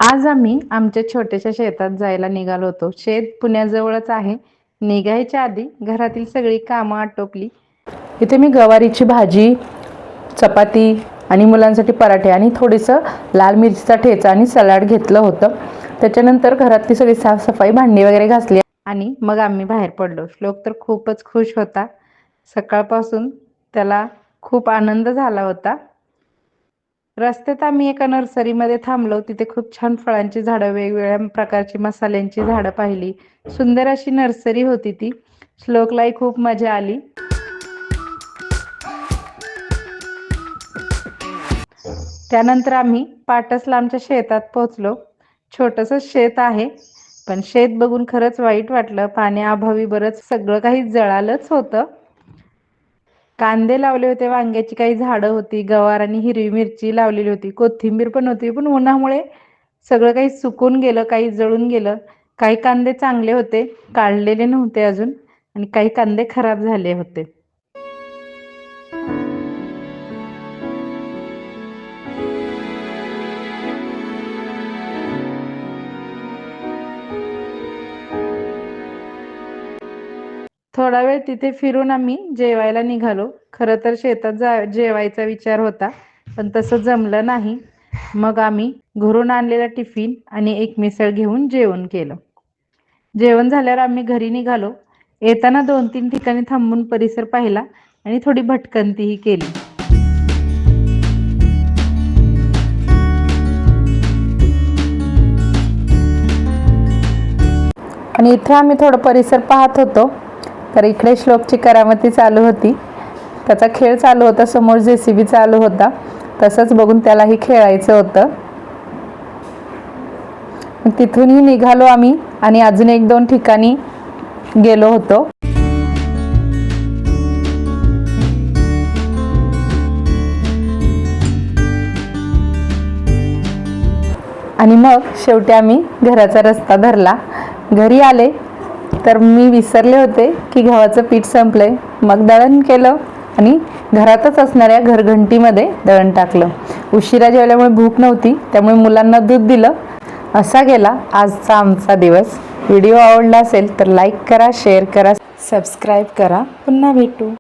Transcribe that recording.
आज आम्ही आमच्या छोट्याशा शेतात जायला निघालो होतो. शेत पुण्याजवळच आहे. निघायच्या आधी घरातील सगळी कामं आटोपली. इथे मी गवारीची भाजी, चपाती आणि मुलांसाठी पराठे आणि थोडंसं लाल मिरचीचा ठेचा आणि सलाड घेतलं होतं. त्याच्यानंतर घरातली सगळी साफसफाई, भांडी वगैरे घासली आणि मग आम्ही बाहेर पडलो. श्लोक तर खूपच खुश होता. सकाळपासून त्याला खूप आनंद झाला होता. रस्त्यात आम्ही एका नर्सरीमध्ये थांबलो. तिथे खूप छान फळांची झाडं, वेगवेगळ्या प्रकारची मसाल्यांची झाडं पाहिली. सुंदर अशी नर्सरी होती ती. श्लोकलाही खूप मजा आली. त्यानंतर आम्ही पाटसला आमच्या शेतात पोहोचलो. छोटंसं शेत आहे, पण शेत बघून खरंच वाईट वाटलं. पाण्याअभावी बरंच सगळं काही जळालंच होतं. कांदे लावले होते, वांग्याची काही झाडं होती, गवार आणि हिरवी मिरची लावलेली होती, कोथिंबीर पण होती. पण उन्हामुळे सगळं काही सुकून गेलं, काही जळून गेलं. काही कांदे चांगले होते, काढलेले नव्हते अजून, आणि काही कांदे खराब झाले होते. थोडा वेळ तिथे फिरून आम्ही जेवायला निघालो. खरं तर शेतात जेवायचा विचार होता, पण तसं जमलं नाही. मग आम्ही घरून आणलेला टिफिन आणि एक मिसळ घेऊन जेवण केलं. जेवण झाल्यावर आम्ही घरी निघालो. येताना 2-3 ठिकाणी थांबून परिसर पाहिला आणि थोडी भटकंतीही केली. आणि इथे आम्ही थोडं परिसर पाहत होतो, तर इकडे श्लोकची करामती चालू होती. त्याचा खेळ चालू होता. समोर JCB चालू होता. तसंच बघून त्यालाही खेळायचं होतं. तिथूनही निघालो आम्ही आणि अजून 1-2 ठिकाणी गेलो होतो. आणि मग शेवटी आम्ही घराचा रस्ता धरला. घरी आले तर मी विसरले होते की गव्हाचं पीठ संपलंय. मग दळण केलं आणि घरातच असणाऱ्या घरघंटीमध्ये दळण टाकलं. उशिरा जेवल्यामुळे भूक नव्हती, त्यामुळे मुलांना दूध दिलं. असा गेला आजचा आमचा दिवस. व्हिडिओ आवडला असेल तर लाईक करा, शेअर करा, सबस्क्राईब करा. पुन्हा भेटू.